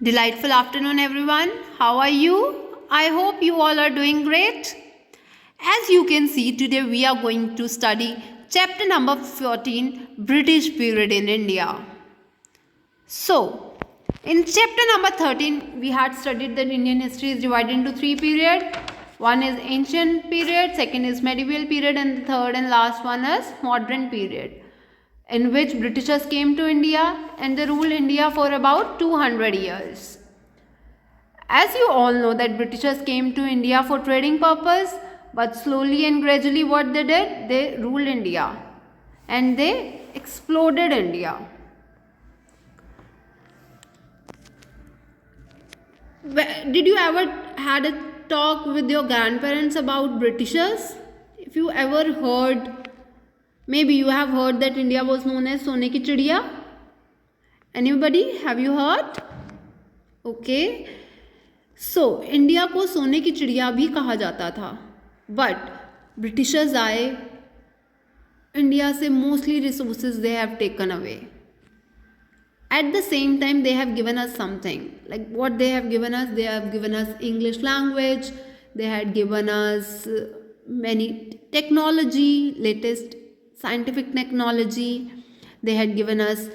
Delightful afternoon, everyone. How are you? I hope you all are doing great. As you can see, today we are going to study chapter number 14 British period in India. So, in chapter number 13, we had studied that Indian history is divided into three periods. One is ancient period, second is medieval period, and the third and last one is modern period, in which Britishers came to India and they ruled India for about 200 years. As you all know that Britishers came to India for trading purpose, but slowly and gradually what they did, they ruled India and they exploded India. Did you ever had a talk with your grandparents about Britishers? If you ever heard, maybe you have heard that India was known as Sone ki Chidiya. Anybody? Have you heard? Okay. So, India को सोने की चिड़िया भी कहा जाता था, but Britishers आए, India से mostly resources they have taken away. At the same time, they have given us something. Like what they have given us English language, they had given us many technology, latest scientific technology, they had given us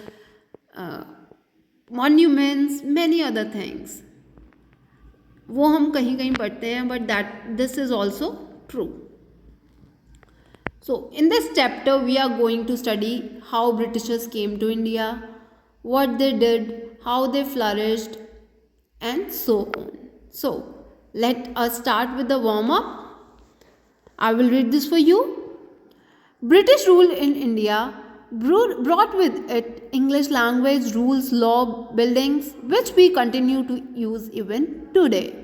monuments, many other things. वो हम कहीं कहीं पढ़ते हैं, but this is also true. So in this chapter we are going to study how Britishers came to India, what they did, how they flourished, and so on. So let us start with the warm up. I will read this for you. British rule in India brought with it English language, rules, law, buildings, which we continue to use even today.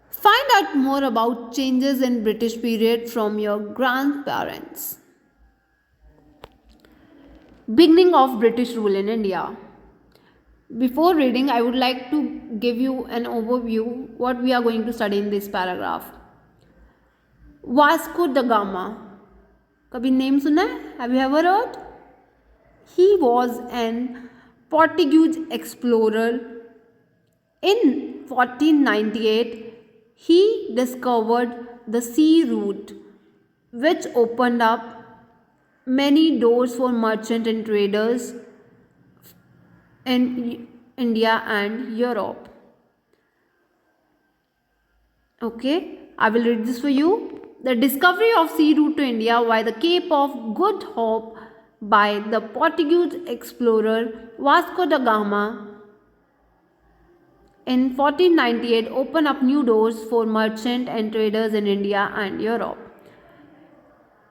Find out more about changes in British period from your grandparents. Beginning of British rule in India. Before reading, I would like to give you an overview what we are going to study in this paragraph. Vasco da Gama. कभी name सुना है? Have you ever heard? He was an Portuguese explorer. In 1498, he discovered the sea route, which opened up many doors for merchants and traders in India and Europe. Okay, I will read this for you. The discovery of sea route to India via the Cape of Good Hope by the Portuguese explorer Vasco da Gama in 1498 opened up new doors for merchants and traders in India and Europe.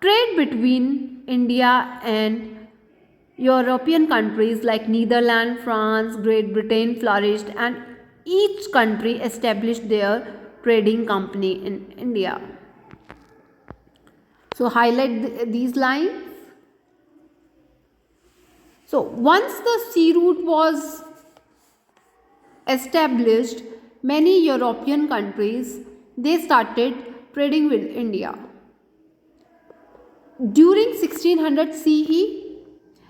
Trade between India and European countries like Netherlands, France, Great Britain flourished, and each country established their trading company in India. So highlight these lines. So once the sea route was established, many European countries they started trading with India. During 1600 CE,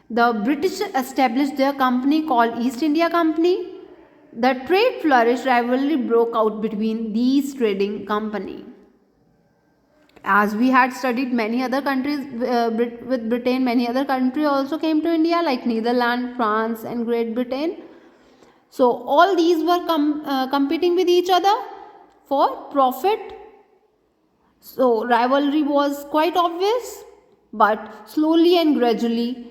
the British established their company called East India Company. The trade flourished, rivalry broke out between these trading companies. As we had studied many other countries with Britain, many other countries also came to India like Netherlands, France and Great Britain. So all these were competing with each other for profit. So rivalry was quite obvious, but slowly and gradually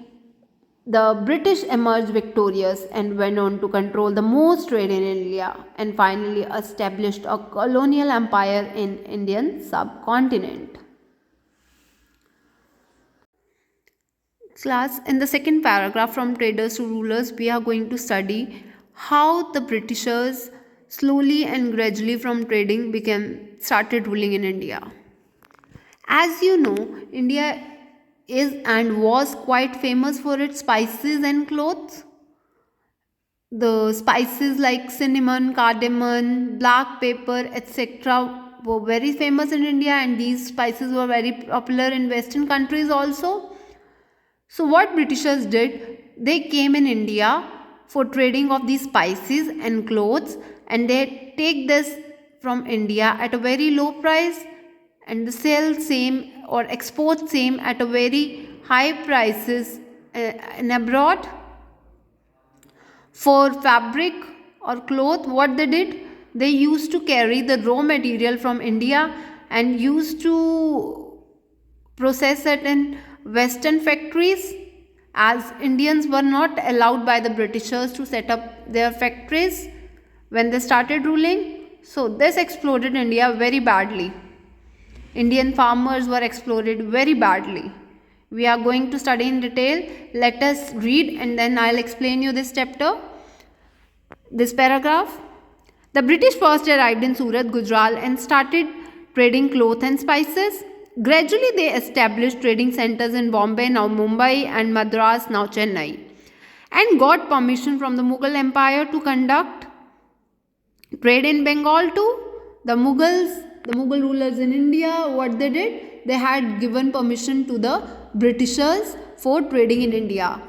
the British emerged victorious and went on to control the most trade in India and finally established a colonial empire in Indian subcontinent. Class, in the second paragraph from traders to rulers, we are going to study how the Britishers slowly and gradually from trading started ruling in India. As you know, India is and was quite famous for its spices and clothes. The spices like cinnamon, cardamom, black pepper, etc. were very famous in India, and these spices were very popular in Western countries also. So what Britishers did, they came in India for trading of these spices and clothes, and they take this from India at a very low price and sell same or export same at a very high prices in abroad. For fabric or cloth, what they did, they used to carry the raw material from India and used to process it in Western factories, as Indians were not allowed by the Britishers to set up their factories when they started ruling. So this exploded India very badly. Indian farmers were exploited very badly. We are going to study in detail. Let us read and then I'll explain you this chapter, this paragraph. The British first arrived in Surat, Gujarat and started trading cloth and spices. Gradually they established trading centers in Bombay, now Mumbai, and Madras, now Chennai, and got permission from the Mughal Empire to conduct trade in Bengal too. The Mughal rulers in India, what they did? They had given permission to the Britishers for trading in India.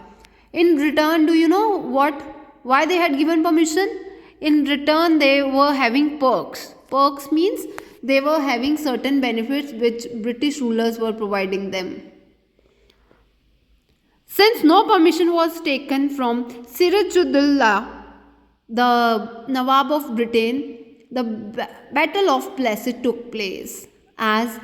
In return, do you know what? Why they had given permission? In return, they were having perks. Perks means they were having certain benefits which British rulers were providing them. Since no permission was taken from Sirajuddaulah, the Nawab of Britain, the Battle of Plassey took place, as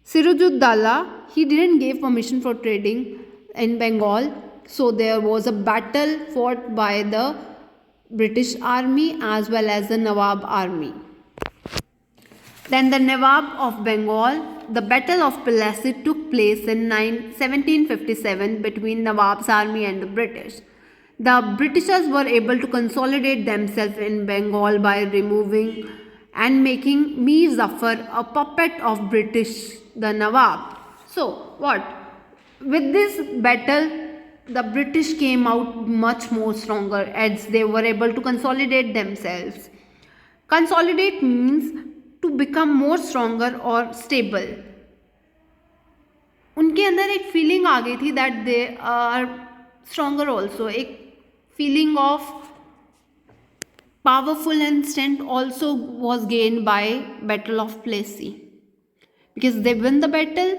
Sirajuddaulah, he didn't give permission for trading in Bengal, so there was a battle fought by the British army as well as the Nawab army. Then the Nawab of Bengal, the Battle of Plassey took place in 1757 between Nawab's army and the British. The Britishers were able to consolidate themselves in Bengal by removing and making Mir Zafar a puppet of British, the Nawab. So what? With this battle, the British came out much more stronger as they were able to consolidate themselves. Consolidate means to become more stronger or stable. उनके अंदर एक feeling आ गई थी that they are stronger also, एक feeling of powerful and strength also was gained by Battle of Plassey, because they win the battle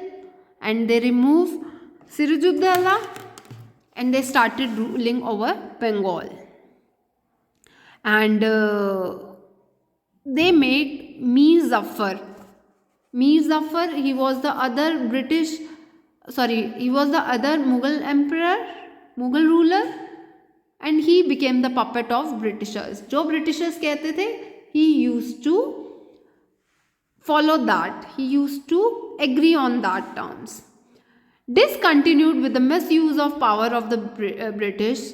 and they remove Sirajuddaulah and they started ruling over Bengal, and they made Mir Zafar. Mir Zafar, he was the other Mughal emperor, Mughal ruler, and he became the puppet of Britishers. जो Britishers कहते थे, he used to follow that. He used to agree on that terms. This continued with the misuse of power of the British.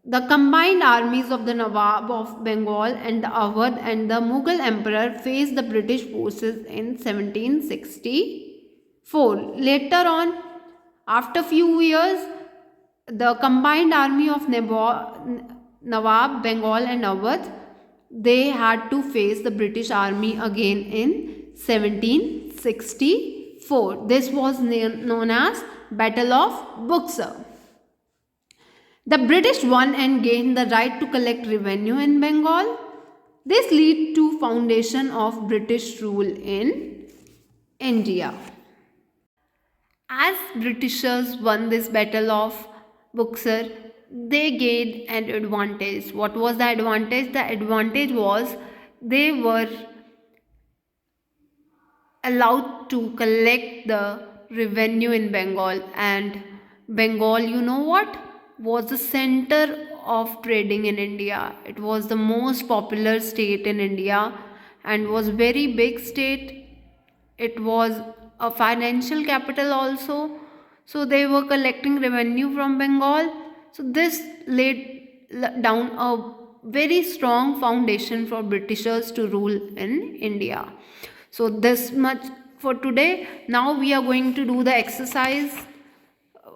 The combined armies of the Nawab of Bengal and the Awadh and the Mughal emperor faced the British forces in 1764. Later on, after few years, the combined army of Nawab, Bengal and Awadh, they had to face the British army again in 1764. This was known as Battle of Buxar. The British won and gained the right to collect revenue in Bengal. This led to foundation of British rule in India. As Britishers won this Battle of Buxar, they gained an advantage. What was the advantage? The advantage was they were allowed to collect the revenue in Bengal, and Bengal, you know what, was the center of trading in India. It was the most popular state in India and was very big state. It was a financial capital also. So they were collecting revenue from Bengal. So this laid down a very strong foundation for Britishers to rule in India. So this much for today. Now we are going to do the exercise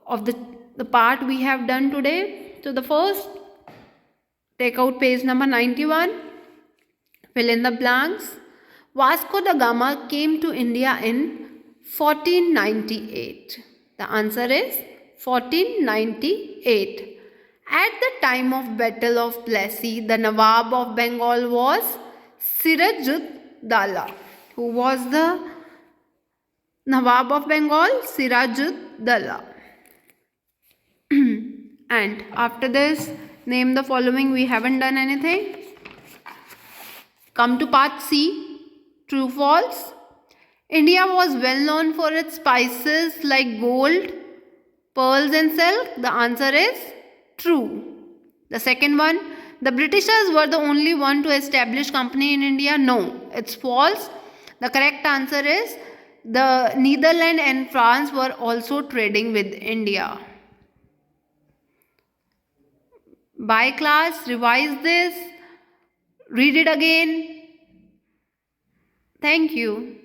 of the part we have done today. So the first, take out page number 91, fill in the blanks. Vasco da Gama came to India in 1498. The answer is 1498. At the time of Battle of Plassey, the Nawab of Bengal was Sirajud-Dala. Who was the Nawab of Bengal? Sirajud-Dala. And after this, name the following. We haven't done anything. Come to part C. True, false. India was well known for its spices like gold, pearls and silk. The answer is true. The second one, the Britishers were the only one to establish company in India. No, it's false. The correct answer is the Netherlands and France were also trading with India. Bye class, revise this, read it again. Thank you.